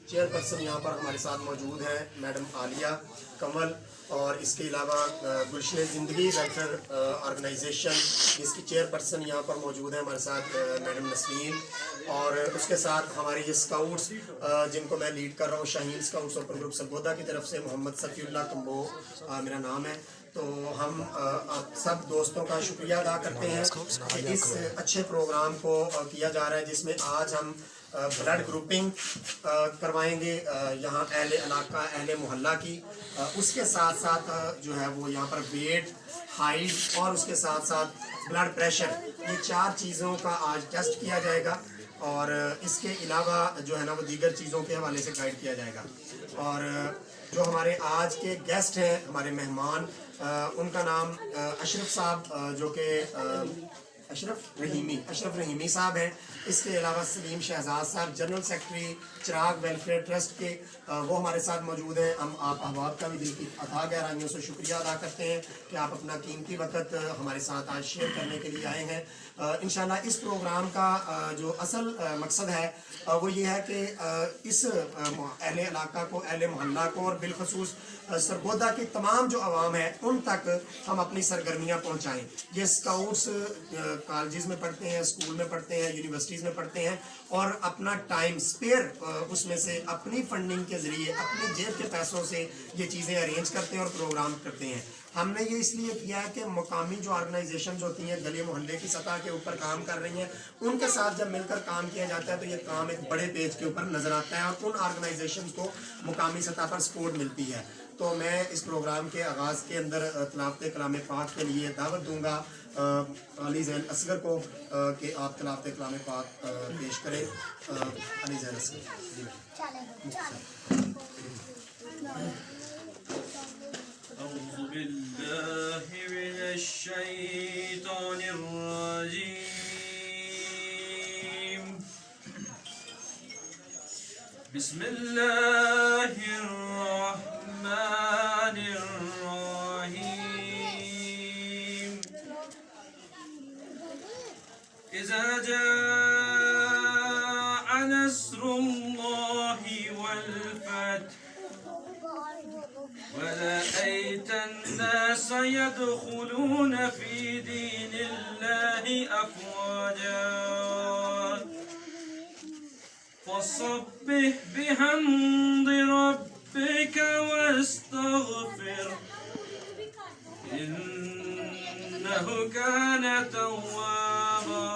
Chairperson यहाँ पर हमारे साथ मौजूद हैं मैडम आलिया कंवल, और इसके अलावा गुलशन ज़िंदगी वेलफेयर ऑर्गेनाइजेशन जिसकी चेयरपर्सन यहाँ पर मौजूद हैं हमारे साथ मैडम नसरीन, और उसके साथ हमारे ये स्काउट्स जिनको मैं लीड कर रहा हूँ, Shaheen scouts open group Sargodha की तरफ से मोहम्मद सफ़ीउल्लाह कम्बो मेरा नाम है। तो हम आप सब दोस्तों का शुक्रिया अदा करते हैं कि इस अच्छे प्रोग्राम को किया जा रहा है, जिसमें आज हम ब्लड ग्रुपिंग करवाएंगे यहाँ अहले इलाका अहले मोहल्ला की। उसके साथ साथ जो है वो यहाँ पर वेट, हाइट और उसके साथ साथ ब्लड प्रेशर, ये 4 चीज़ों का आज टेस्ट किया जाएगा, और इसके अलावा जो है ना वो दीगर चीज़ों के हवाले से गाइड किया जाएगा। और जो हमारे आज के गेस्ट हैं, हमारे मेहमान, उनका नाम अशरफ साहब जो कि अशरफ रहीमी साहब हैं। इसके अलावा सलीम शहजाद साहब जनरल सेक्रेटरी चिराग वेलफेयर ट्रस्ट के, वो हमारे साथ मौजूद हैं। हम आप अहबाब का भी दिल की अथाह गहराइयों से शुक्रिया अदा करते हैं कि आप अपना कीमती वक्त हमारे साथ आज शेयर करने के लिए आए हैं। इंशाल्लाह इस प्रोग्राम का जो असल मकसद है वो ये है कि इस अहले इलाका को, अहले मोहल्ला को और बिलखसूस सरगोदा की तमाम जो आवाम है उन तक हम अपनी सरगर्मियाँ पहुँचाएँ। ये स्काउट्स कॉलेजेस में पढ़ते हैं, स्कूल में पढ़ते हैं, यूनिवर्सिटीज़ में पढ़ते हैं, और अपना टाइम स्पेयर उसमें से अपनी फंडिंग के ज़रिए अपने जेब के पैसों से ये चीज़ें अरेंज करते हैं और प्रोग्राम करते हैं। हमने ये इसलिए किया है कि मुकामी जो ऑर्गेनाइजेशन होती हैं गली मोहल्ले की सतह के ऊपर काम कर रही हैं, उनके साथ जब मिलकर काम किया जाता है तो ये काम एक बड़े पेज के ऊपर नज़र आता है और उन ऑर्गेनाइजेशन को मुकामी सतह पर सपोर्ट मिलती है। तो मैं इस प्रोग्राम के आगाज़ के अंदर तलावत कलाम पाक के लिए दावत दूँगा अली ज़ैन असगर को कि आप तलावत कलाम पाक पेश करें। अली ज़ैन असगर। أعوذ بالله من الشيطان الرجيم. بسم الله الرحمن الرحيم. إذا جاء نصر الله والفتح ورأيت الناس يدخلون في دين الله أفواجا فسبح بحمد ربك واستغفر إنه كان توابا.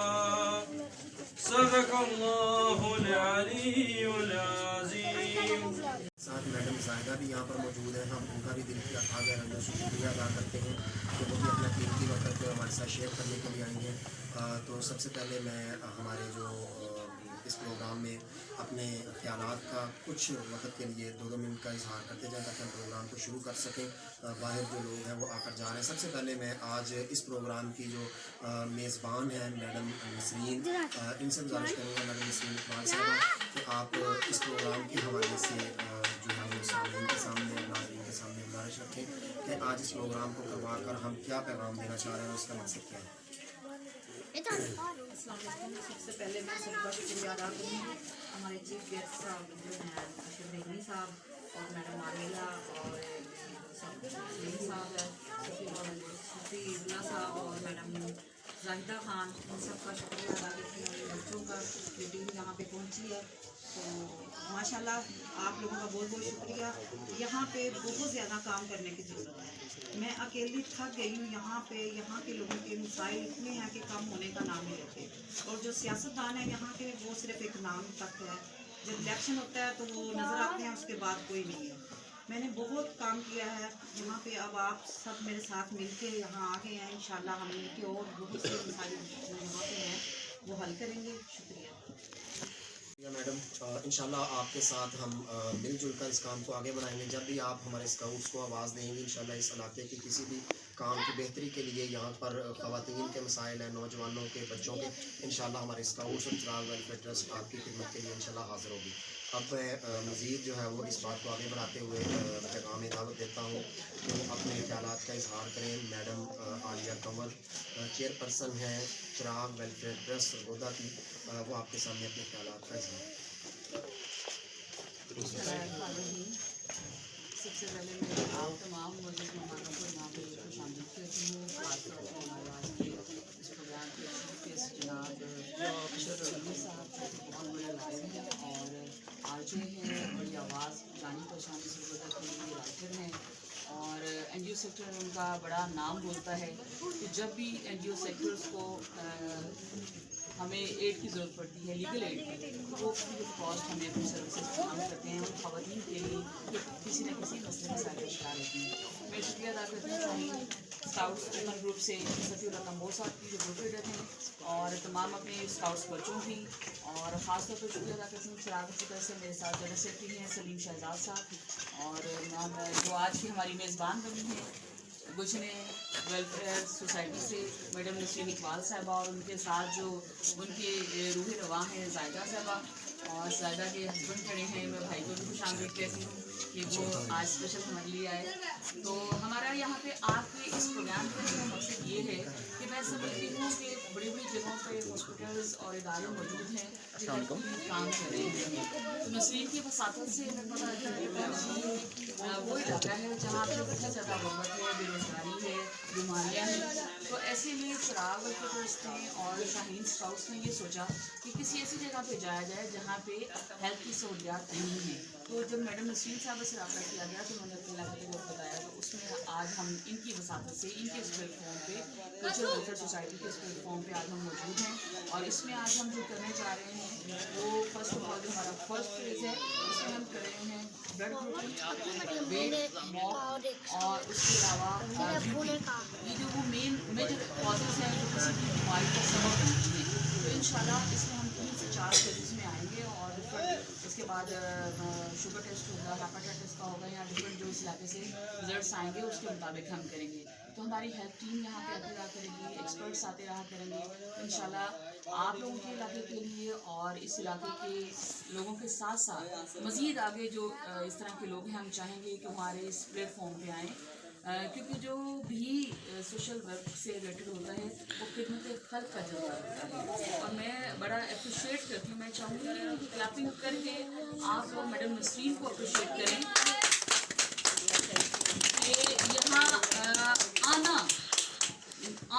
صدق الله العلي العظيم. साथ मैडम जायदा भी यहाँ पर मौजूद है, हम उनका भी दिल की अथाह गहराइयों से शुक्रिया अदा करते हैं कि वो भी अपना कीमती वक्त हमारे साथ शेयर करने के लिए आई हैं। तो सबसे पहले मैं हमारे जो इस प्रोग्राम में अपने ख्यालात का कुछ वक्त के लिए 2-2 मिनट का इजहार करते जाएं ताकि हम प्रोग्राम को शुरू कर सकें। बाहर जो लोग हैं वो आकर जा रहे हैं। सबसे पहले मैं आज इस प्रोग्राम की जो मेज़बान हैं मैडम नसरीन, इनसे गुजारिश करूँगा मैडम नसरीन इकबाल साहब कि आप इस प्रोग्राम के हवाले से जो है वो सामने के सामने नाज़रीन के सामने गुजारिश रखें कि आज इस प्रोग्राम को करवा कर हम क्या पैगाम देना चाह रहे हैं और उसका मकसद क्या है। सबसे पहले मैं सबका शुक्रिया अदा करूँगी हमारे चीफ गेस्ट साहब जो हैं अशरफ रहीमी साहब और मैडम आमिला और सलीम साहब है, सफ़ीउल्लाह साहब और मैडम जाहिदा खान, इन सब का शुक्रिया अदा करती हूँ। बच्चों का जो टीम यहाँ पे पहुँची है, तो माशाल्लाह आप लोगों का बहुत बहुत शुक्रिया। यहाँ पे बहुत ज़्यादा काम करने की ज़रूरत है। मैं अकेली थक गई हूँ। यहाँ के लोगों के मसाइल इतने हैं कि कम होने का नाम नहीं लेते, और जो सियासतदान है यहाँ के वो सिर्फ एक नाम तक है। जब इलेक्शन होता है तो वो नज़र आते हैं, उसके बाद कोई नहीं है। मैंने बहुत काम किया है यहाँ पे। अब आप सब मेरे साथ मिलके यहाँ आ गए हैं। इंशाल्लाह हम मिलके और बहुत से मसाइल जो यहाँ पे हैं वो हल करेंगे। शुक्रिया मैडम, इंशाल्लाह आपके साथ हम मिलजुल कर इस काम को आगे बढ़ाएंगे। जब भी आप हमारे स्काउट्स को आवाज़ देंगे, इंशाल्लाह इस इलाके की किसी भी काम की बेहतरी के लिए यहाँ पर ख़वातीन के मसाइल हैं, नौजवानों के, बच्चों के, इंशाल्लाह हमारे स्काउट्स और चिराग वेलफेयर ट्रस्ट आपकी खिदमत के लिए इंशाल्लाह हाज़िर होगी। अब मैं मज़ीद जो है वो इस बात को आगे बढ़ाते हुए पैगाम दावत देता हूँ कि वो अपने ख्यालात का इजहार करें। मैडम आलिया कंवल चेयरपर्सन हैं चिराग वेलफेयर ट्रस्ट सरगोदा की, वो आपके सामने अपने ख्यालात का इजहार। सबसे पहले मैं आप तमाम मौजूद मेहमानों को यहाँ पे खुशामदीद कहती हूँ। खासतौर पर हमारे आज के इस प्रोग्राम के चीफ गेस्ट जनाब अशरफ रहीमी साहब जो कि बहुत बड़े लाइव हैं और आरजे हैं, बड़ी आवाज़ जानी पहचानी सरगोदा के लिए राइटर हैं और NGO सेक्टर उनका बड़ा नाम बोलता है कि जब भी NGO सेक्टर्स को हमें एड की ज़रूरत पड़ती है, लीगल एड की, वो फ्री ऑफ कॉस्ट हमें अपनी सर्विसेज फराहम करते हैं उन ख़वातीन के लिए जो किसी न किसी मसले मसाइल का शिकार होती हैं। मैं शुक्रिया अदा करती हूँ स्काउट्स ओपन ग्रुप से सफ़ीउल्लाह कम्बोज साहब की जो ग्रुप लीडर हैं और तमाम अपने स्काउट्स बच्चों की, और ख़ासतौर पर शुक्रिया अदा करती हूँ चिराग फिक्र से मेरे साथ जनरल सेक्रेटरी हैं सलीम शहजाद साहब और मैम जो आज की हमारी मेज़बान बनी हैं गुलशन वेलफेयर सोसाइटी से मैडम नसरीन इकबाल साहबा और उनके साथ जो उनके रूह रवा हैं जायदा साहबा और जायदा के हस्बैंड खड़े हैं। मैं भाई को भी खुशामदीद कहती हूँ कि वो आज स्पेशल हमारे लिए आए। तो हमारा यहाँ पे आपके इस प्रोग्राम का जो मकसद ये है कि मैं समझती हूँ कि बड़ी बड़ी जगहों पे हॉस्पिटल्स और इदारे मौजूद हैं जो काम कर रहे हैं। तो नसरीन की वसातत से हमें पता है कि वो इलाका है जहाँ पे बहुत ज़्यादा गुर्बत है, बेरोजगारी है, बीमारियाँ हैं। तो ऐसे में चिराग ट्रस्ट ने और शाहीन स्काउट्स ने ये सोचा कि किसी ऐसी जगह पे जाया जाए जहाँ पे हेल्थ की सहूलियात नहीं है। तो जब मैडम नसरीन साहब से रब्ता किया गया तो उन्होंने अपने इलाके को बताया, तो उसमें आज हम इनकी वसातत से इनके इस प्लेटफॉर्म पे कल्चरल वेलफेयर सोसाइटी के इस प्लेटफॉर्म पे आज हम मौजूद हैं और इसमें आज हम जो करने जा रहे हैं वो फर्स्ट ऑफ ऑल जो हमारा फर्स्ट फेज़ है उसमें हम कर रहे हैं ब्लड ग्रुपिंग, वेट मॉक और उसके अलावा ये जो वो मेजर कॉजेज़ हैं जो किसी भी बीमारी का सबब बनती हैं। तो इंशाल्लाह इसमें हम 3 से 4 स्टेजेस में आएंगे और इसके बाद शुगर टेस्ट होगा, हेपेटाइटिस का होगा या डिफरेंट जो इस इलाके से रिजल्ट्स आएंगे उसके मुताबिक हम करेंगे। तो हमारी हेल्थ टीम यहाँ पे आते रहा करेगी, एक्सपर्ट्स आते रहा करेंगे। इंशाल्लाह आप लोगों के इलाके के लिए और इस इलाके के लोगों के साथ साथ मज़ीद आगे जो इस तरह के लोग हैं हम चाहेंगे कि हमारे इस प्लेटफॉर्म पे आएँ क्योंकि जो भी सोशल वर्क से रिलेटेड होता है वो खिदमत खल्क का जज्बा होता है और मैं बड़ा अप्रिशिएट करती हूँ। मैं चाहूँगी कि क्लैपिंग करके आप लोग मैडम नसरीन को अप्रिशिएट करें कि यहाँ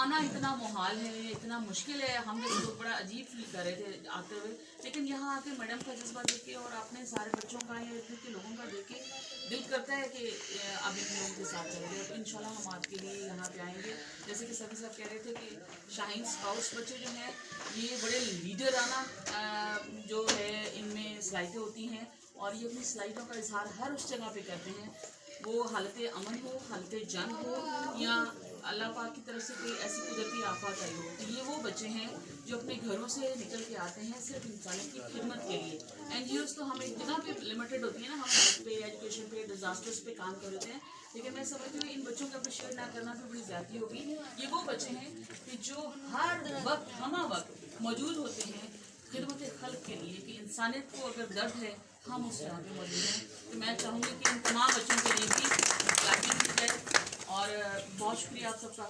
आना इतना मुहाल है, इतना मुश्किल है। हम लोग बड़ा अजीब फील कर रहे थे आते हुए, लेकिन यहाँ आके मैडम का जज्बा देख के और अपने सारे बच्चों का या इतने के लोगों का देख के दिल करता है कि अब इन लोगों के साथ चलेंगे। तो इंशाल्लाह हम आपके लिए यहाँ पे आएंगे। जैसे कि सभी साहब कह रहे थे कि शाहीन स्काउट्स बच्चे जो हैं ये बड़े लीडराना जो है इनमें सलाहियतें होती हैं और ये अपनी सलाहियतों का इजहार हर उस जगह पे करते हैं, वो हालत अमन हो, हालत जंग हो या अल्लाह पाक की तरफ से कोई ऐसी कुदरती आफत आई हो। तो ये वो बच्चे हैं जो अपने घरों से निकल के आते हैं सिर्फ इंसानों की खिदमत के लिए। NGOs तो हम एक जगह पे लिमिटेड होती है ना, हम हेल्थ पे, एजुकेशन पे, डिजास्टर्स पे काम कर रहे हैं, लेकिन मैं समझती हूँ इन बच्चों का अप्रिशिएट ना करना भी बड़ी ज़्यादती होगी। ये वो बच्चे हैं कि जो हर वक्त हमा वक्त मौजूद होते हैं खिदमत खल्क के लिए कि इंसानियत को अगर दर्द है हम उस जगह पे मौजूद हैं। तो मैं चाहूँगी कि इन तमाम बच्चों के लिए भी क्लैपिंग की जाए और बहुत शुक्रिया आप सबका।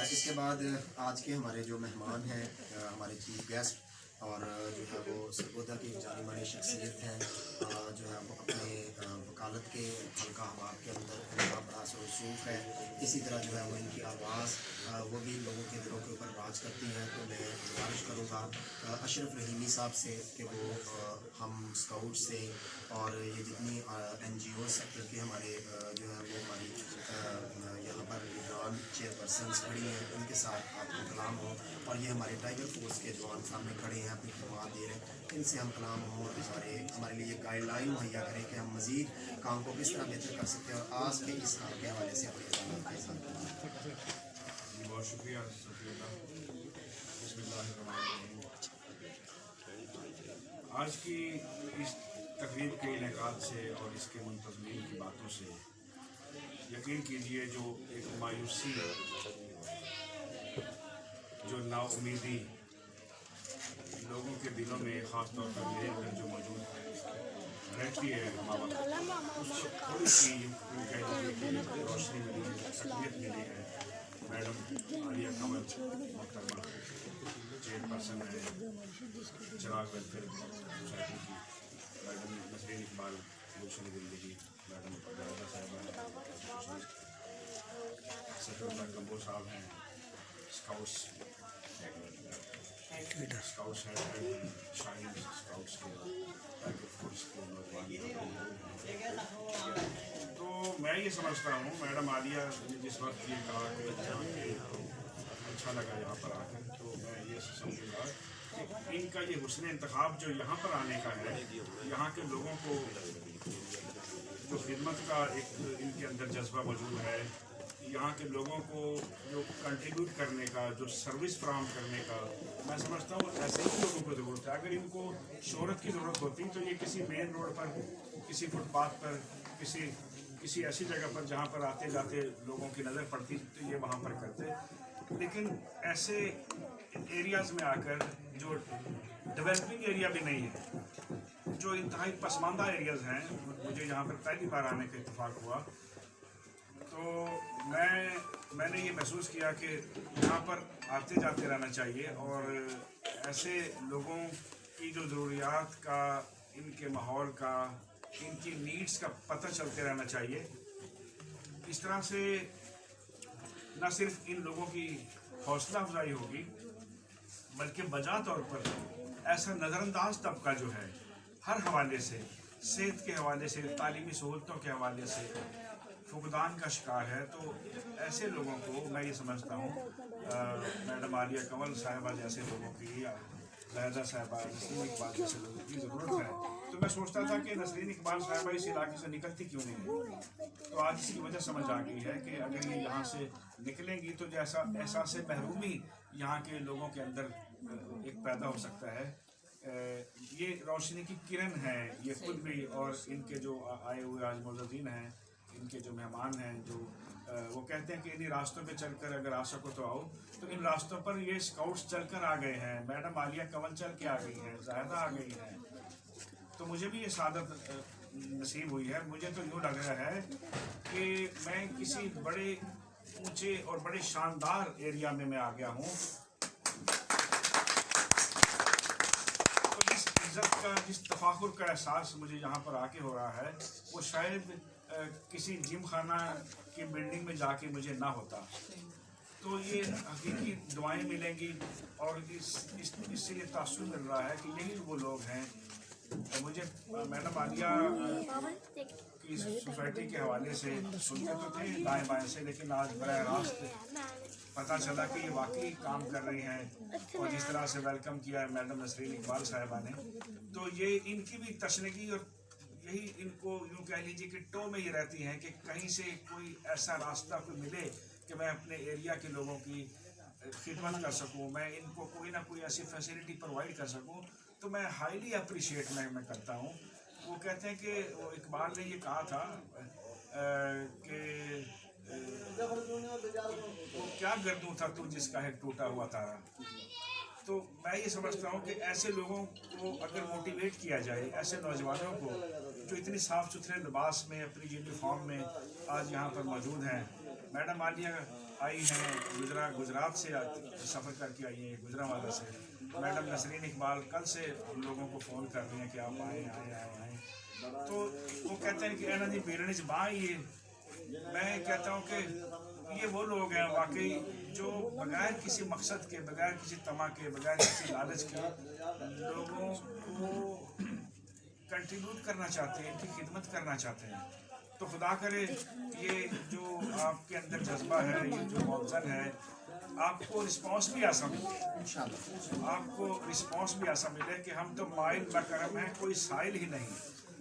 इसके बाद आज के हमारे जो मेहमान हैं हमारे चीफ गेस्ट और जो है वो सरगोदा की जानी मानी शख्सियत हैं, जो है वो अपने वकालत के हल्का हबाब के अंदर उनका बड़ा रसूख है। इसी तरह जो है वो इनकी आवाज़ वो भी लोगों के दिलों के ऊपर राज करती हैं। तो मैं गुजारिश करूँगा अशरफ रहीमी साहब से कि वो हम स्काउट से और ये जितनी NGO सेक्टर के हमारे जो है वो हमारी यहाँ पर जवान चेयरपर्सन खड़ी हैं उनके साथ आपको कलाम हो और ये हमारे टाइगर फोर्स के जवान सामने खड़े हैं अपनी खिदमत दे रहे हैं, इनसे हम कलाम हो और हमारे लिए गाइडलाइन मुहैया करें कि हम मज़ीद काम को किस तरह बेहतर कर सकते हैं और आज के इस काम के हवाले से अपने सवाल का इज़हार करें। बहुत शुक्रिया सफीउल्लाह। आज की इस तकरीब के इनेकाद से और इसके मुंतज़मीन की बातों से यकीन कीजिए जो एक मायूसी, जो नाउम्मीदी लोगों के दिलों में ख़ास तौर पर मेरे अंदर जो मौजूद रहती है हमारा उसको थोड़ी सी रोशनी मिली है, तकलीफ मिली है। मैडम आलिया कंवल मोहतरमा चेयरपर्सन है चिराग वेलफेयर सोसाइटी की, मैडम नसरीन इकबाल गुलशन ज़िंदगी, मैडम जायदा साहबा, सफरुल्लाह कम्बो साहब हैं, स्काउट्स है, शाहीन स्काउट्स के पैकेट फोर्स के नौजवान। तो मैं ये समझता हूँ मैडम आलिया ने जिस वक्त ये कहा कि यहाँ के अच्छा लगा यहाँ पर आकर, तो मैं ये समझूंगा कि इनका ये हुस्न इंतखाब जो यहाँ पर आने का है, यहाँ के लोगों को जो खिदमत का एक इनके अंदर जज्बा मौजूद है, यहाँ के लोगों को जो कंट्रीब्यूट करने का, जो सर्विस फराहम करने का, मैं समझता हूँ ऐसे ही लोगों को ज़रूरत है। अगर इनको शोहरत की ज़रूरत होती तो ये किसी मेन रोड पर, किसी फुटपाथ पर, किसी ऐसी जगह पर जहाँ पर आते जाते लोगों की नज़र पड़ती तो ये वहाँ पर करते। लेकिन ऐसे एरियाज़ में आकर जो डेवलपिंग एरिया भी नहीं है, जो इंतहाई पसमानदा एरियाज़ हैं, मुझे यहाँ पर पहली बार आने का इत्तेफाक हुआ, तो मैंने ये महसूस किया कि यहाँ पर आते जाते रहना चाहिए और ऐसे लोगों की जो ज़रूरियात का, इनके माहौल का, इनकी नीड्स का पता चलते रहना चाहिए। इस तरह से न सिर्फ इन लोगों की हौसला अफजाई होगी, बल्कि बजा तौर पर ऐसा नज़रअंदाज तबका जो है हर हवाले से, सेहत के हवाले से, तालीमी सहूलतों के हवाले से फुकदान का शिकार है, तो ऐसे लोगों को मैं ये समझता हूँ मैडम आलिया कंवल साहिबा जैसे लोगों की, जायदा साहिबा, नसरीन इकबाल जैसे लोगों की ज़रूरत है। तो मैं सोचता था कि नसरीन इकबाल साहिबा इस इलाके से निकलती क्यों नहीं है, तो आज इसकी वजह समझ आ गई है कि अगर ये यहाँ से निकलेंगी तो जैसा एहसास महरूमी यहाँ के लोगों के अंदर एक पैदा हो सकता है। ये रोशनी की किरण है, ये खुद भी, और इनके जो आए हुए आज मुअज़्ज़िज़ीन हैं, इनके जो मेहमान हैं, जो वो कहते हैं कि इन्हीं रास्तों पे चलकर अगर आ सको तो आओ, तो इन रास्तों पर ये स्काउट्स चलकर आ गए हैं, मैडम आलिया कंवल चल के आ गई हैं, ज़ाहिदा आ गई हैं, तो मुझे भी ये सादत नसीब हुई है। मुझे तो यूँ लग रहा है कि मैं किसी बड़े ऊंचे और बड़े शानदार एरिया में मैं आ गया हूँ। तो जिस इज्जत का, जिस तफाखुर का एहसास मुझे यहाँ पर आके हो रहा है, वो शायद किसी जिम खाना की बिल्डिंग में जाके मुझे ना होता। तो ये हकीकी दुआएं मिलेंगी और इससे ये तासुर मिल रहा है कि यही वो लोग हैं। मुझे मैडम आलिया की सोसाइटी के हवाले से सुनते तो थे दाएं बाएं से, लेकिन आज बराह रास्त पता चला कि ये वाकई काम कर रही हैं, और जिस तरह से वेलकम किया है मैडम नसरीन इकबाल साहिबा ने, तो ये इनकी भी तशनगी और यही इनको यूँ कह लीजिए कि टो में ये रहती हैं कि कहीं से कोई ऐसा रास्ता कोई मिले कि मैं अपने एरिया के लोगों की खिदमत कर सकूं, मैं इनको कोई ना कोई ऐसी फैसिलिटी प्रोवाइड कर सकूं, तो मैं हाईली अप्रिशिएट मैं करता हूं। वो कहते हैं कि वो इकबाल ने ये कहा था कि वो क्या गर्दूं था तू जिसका है टूटा हुआ तारा। तो मैं ये समझता हूँ कि ऐसे लोगों को अगर मोटिवेट किया जाए, ऐसे नौजवानों को जो इतनी साफ़ सुथरे लिबास में, अपनी यूनिफॉर्म में आज यहाँ पर मौजूद हैं। मैडम आलिया आई हैं गुजरात से सफ़र करके आई हैं, गुजरांवाला से। मैडम नसरीन इकबाल कल से हम लोगों को फ़ोन कर रही हैं कि आप आएँ। तो वो कहते हैं कि एना जी पेरेंट्स बाँ ये, मैं कहता हूँ कि ये वो लोग हैं वाकई जो बगैर किसी मकसद के, बगैर किसी तमा के, बगैर किसी लालच के लोगों को कंट्रीब्यूट करना चाहते हैं, इनकी खिदमत करना चाहते हैं। तो खुदा करे ये जो आपके अंदर जज्बा है, ये जो मौज़न है, आपको रिस्पॉन्स भी ऐसा मिले, आपको रिस्पॉन्स भी ऐसा मिले कि हम तो माइल बकरम हैं, कोई साइल ही नहीं।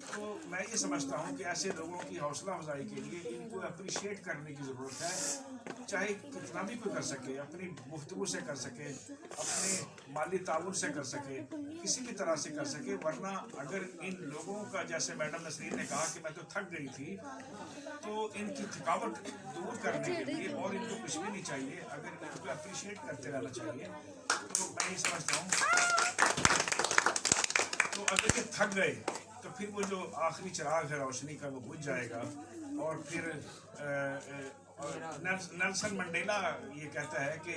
तो मैं ये समझता हूँ कि ऐसे लोगों की हौसला अफजाई के लिए इनको अप्रिशिएट करने की ज़रूरत है, चाहे कितना भी कोई कर सके, अपनी गुफ्तगू से कर सके, अपने माली ताउन से कर सके, किसी भी तरह से कर सके। वरना अगर इन लोगों का, जैसे मैडम नसरीन ने कहा कि मैं तो थक गई थी, तो इनकी थकावट दूर करने के लिए और इनको कुछ भी नहीं चाहिए, अगर इनको अप्रिशिएट करते रहना चाहिए। तो मैं ये समझता हूँ, तो अगर ये थक गए तो फिर वो जो आखिरी चिराग है रोशनी का वो बुझ जाएगा, और फिर और नेल्सन मंडेला ये कहता है कि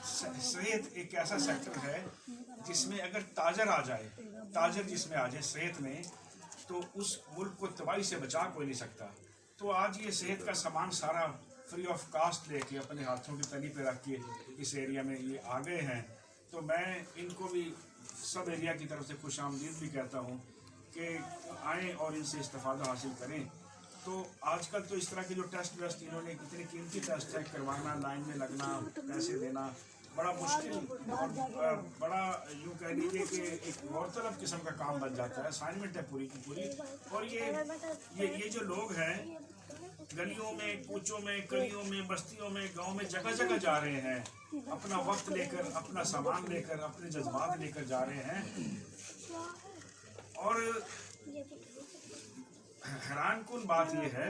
सेहत एक ऐसा सेक्टर है जिसमें अगर ताजर आ जाए, ताजर जिसमें आ जाए सेहत में, तो उस मुल्क को तबाही से बचा कोई नहीं सकता। तो आज ये सेहत का सामान सारा फ्री ऑफ कास्ट लेके अपने हाथों की तली पे रख के इस एरिया में ये आ गए हैं। तो मैं इनको भी सब एरिया की तरफ से खुश आमदीद भी कहता हूँ कि आएँ और इनसे इस्तेफादा हासिल करें। तो आजकल तो इस तरह के जो टेस्ट वेस्ट इन्होंने कितने कीमती टेस्ट है करवाना, लाइन में लगना, पैसे देना बड़ा मुश्किल और बड़ा यूँ कह लीजिए कि एक गौरतलब किस्म का काम बन जाता है। असाइनमेंट है पूरी की पूरी। और ये जो लोग हैं गलियों में, कूचों में, गलियों में, बस्तियों में, गांव में जगह जगह जा रहे हैं, अपना वक्त लेकर, अपना सामान लेकर, अपने जज्बात लेकर जा रहे हैं। और हैरानकुन बात यह है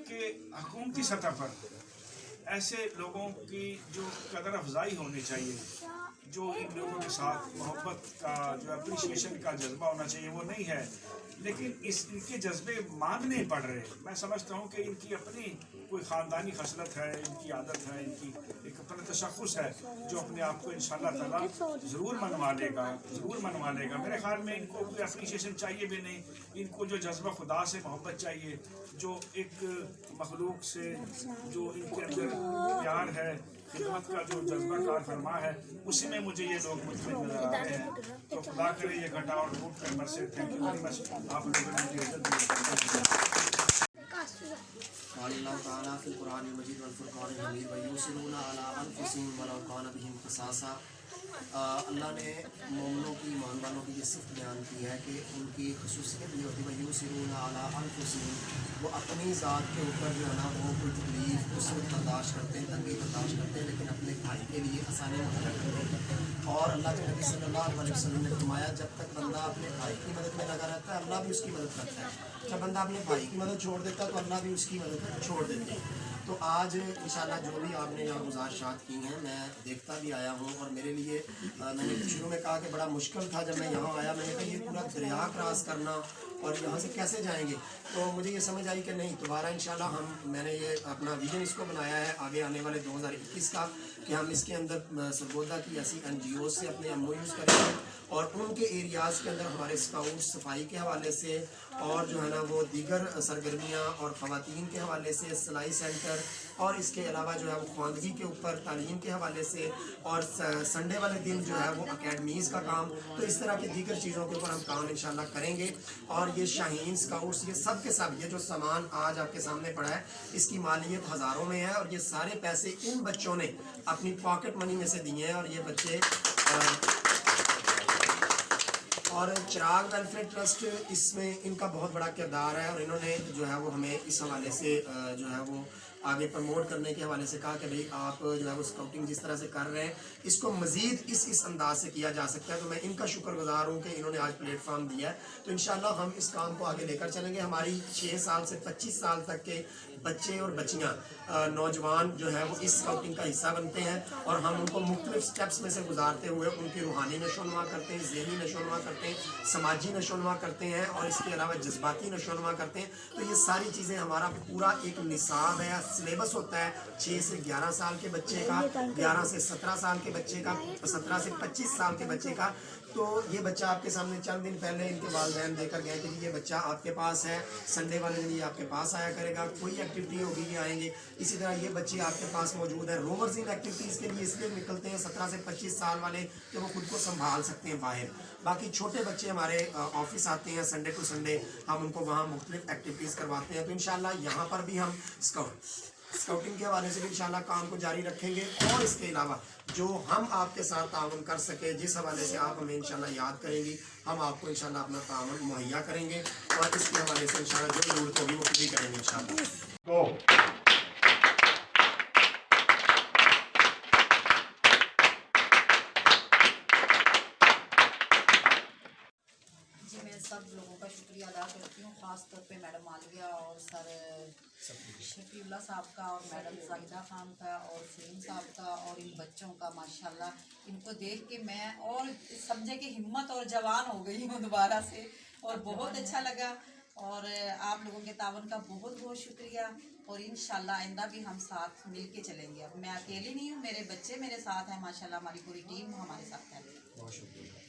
कि हुकूमती सतह पर ऐसे लोगों की जो कदर अफजाई होनी चाहिए, जो इन लोगों के साथ मोहब्बत का जो अप्रिशिएशन का जज्बा होना चाहिए वो नहीं है। लेकिन इनके जज्बे मांगने पड़ रहे। मैं समझता हूँ कि इनकी अपनी कोई ख़ानदानी खसलत है, इनकी आदत है, इनकी एक अपना तशख़्ख़ुस है जो अपने आप को इंशाअल्लाह ताला ज़रूर मनवा लेगा। मेरे ख्याल में इनको कोई अप्रिशिएशन चाहिए भी नहीं। इनको जो जज्बा खुदा से मोहब्बत चाहिए, जो एक मखलूक से जो इनके अंदर प्यार है, खिदमत का जो जज्बा कार फरमा है, उसी में मुझे ये लोग मुतमिन नजर आ रहे हैं। तो खुदा करे ये घटा और टूट कर मर से। Thank you very much. आप लोगों ने मुझे इज्जत दी। अल्लाह ताला फिल कुरान मजीद वल फुरकान हमीद व युसिरूना अला अनफुसिहिम वलौ कान बिहिम क़िसासा। अल्लाह ने मोमिनों की, ईमान वालों की ये सिफ़त बयान की है कि उनकी ख़ुसूसियत ये होती है युसिरूना अला अनफुसिहिम, वो अपनी ज़ात के ऊपर जो है ना वो कोई तकलीफ़ मुसीबत बर्दाश्त करते हैं, तंगी बर्दाश्त करते हैं, लेकिन अपने भाई के लिए आसानी मुहैया करते हैं। और अल्लाह के नबी सल्लल्लाहु अलैहि वसल्लम ने फरमाया जब तक बंदा अपने भाई की मदद में लगा रहता है अल्लाह भी उसकी मदद करता है। जब बंदा अपने भाई की मदद छोड़ देता है तो अल्लाह भी उसकी मदद छोड़ देते हैं। तो आज इंशाल्लाह जो भी आपने यहाँ गुज़ारिशात की हैं मैं देखता भी आया हूँ। और मेरे लिए मैंने शुरू में कहा कि बड़ा मुश्किल था जब मैं यहाँ आया। मैंने कहा ये पूरा दरिया क्रॉस करना और यहाँ से कैसे जाएंगे। तो मुझे ये समझ आई कि नहीं, दोबारा इंशाल्लाह मैंने ये अपना विजन इसको बनाया है आगे आने वाले 2021 का कि हम इसके अंदर सरगोदा की ऐसी NGO से अपने MOUs करेंगे और उनके एरियाज़ के अंदर हमारे स्काउट सफाई के हवाले से और जो है ना वो दीगर सरगर्मियाँ और ख़वातीन के हवाले से सिलाई सेंटर और इसके अलावा जो है वो ख्वानदगी के ऊपर तालीम के हवाले से और संडे वाले दिन जो है वो अकेडमीज़ का काम, तो इस तरह की दीगर चीज़ों के ऊपर हम काम इंशाल्लाह करेंगे। और ये शाहीन स्काउट्स ये सब के सब ये जो सामान आज आपके सामने पड़ा है इसकी मालियत हज़ारों में है और ये सारे पैसे इन बच्चों ने अपनी पॉकेट मनी में से दिए हैं। और ये बच्चे और चिराग वेलफेयर ट्रस्ट इसमें इनका बहुत बड़ा किरदार है और इन्होंने जो है वो हमें इस हवाले से जो है वो आगे प्रमोट करने के हवाले से कहा कि भाई आप जो है वो स्काउटिंग जिस तरह से कर रहे हैं इसको मज़ीद इस अंदाज से किया जा सकता है। तो मैं इनका शुक्रगुजार हूँ कि इन्होंने आज प्लेटफॉर्म दिया है। तो इंशाल्लाह हम इस काम को आगे लेकर चलेंगे। हमारी 6 साल से 25 साल तक के बच्चे और बच्चियाँ नौजवान जो है वो इस स्काउटिंग का हिस्सा बनते हैं और हम उनको मुख्तलिफ स्टेप्स में से गुजारते हुए उनकी रूहानी नशोनुमा करते हैं, ज़हनी नशोनुमा करते हैं, समाजी नशोनुमा करते हैं और इसके अलावा जज्बाती नशोनुमा करते हैं। तो ये सारी चीज़ें हमारा पूरा एक निसाब है, सिलेबस होता है 6 से 11 साल के बच्चे का, 11 से 17 साल के बच्चे का, 17 से 25 साल के बच्चे का। तो ये बच्चा आपके सामने चंद दिन पहले इनके वालिदैन देकर गए कि ये बच्चा आपके पास है, संडे वाले दिन ये आपके पास आया करेगा, कोई एक्टिविटी होगी ये आएंगे। इसी तरह ये बच्चे आपके पास मौजूद है। रोवर्स इन एक्टिविटीज़ के लिए इसलिए निकलते हैं 17 से 25 साल वाले कि वो खुद को संभाल सकते हैं बाहर। बाकी छोटे बच्चे हमारे ऑफिस आते हैं संडे टू संडे, हम उनको वहाँ मुख्तलिफ एक्टिविटीज़ करवाते हैं। तो इंशाल्लाह यहाँ पर भी हम स्काउटिंग के हवाले से भी इंशाल्लाह काम को जारी रखेंगे और इसके अलावा जो हम आपके साथ ताउन कर सके, जिस हवाले से आप हमें इंशाल्लाह याद करेंगी, हम आपको इंशाल्लाह अपना ताउन मुहैया करेंगे और इसके हवाले से इंशाल्लाह जो ज़रूरत होगी वो पूरी करेंगे इंशाल्लाह। सब लोगों का शुक्रिया अदा करती हूँ, ख़ास तौर पे मैडम आलिया और सर शफीउल्लाह साहब का और मैडम जाहिदा खान का और सलीम साहब का और इन बच्चों का। माशाल्लाह इनको देख के मैं और समझे कि हिम्मत और जवान हो गई हूँ दोबारा से और बहुत अच्छा लगा اور آپ لوگوں کے تعاون کا بہت بہت شکریہ، اور انشاءاللہ آئندہ بھی ہم ساتھ مل کے چلیں گے. اب میں اکیلی نہیں ہوں، میرے بچے میرے ساتھ ہیں، ماشاءاللہ ہماری پوری ٹیم ہمارے ساتھ ہے. بہت شکریہ.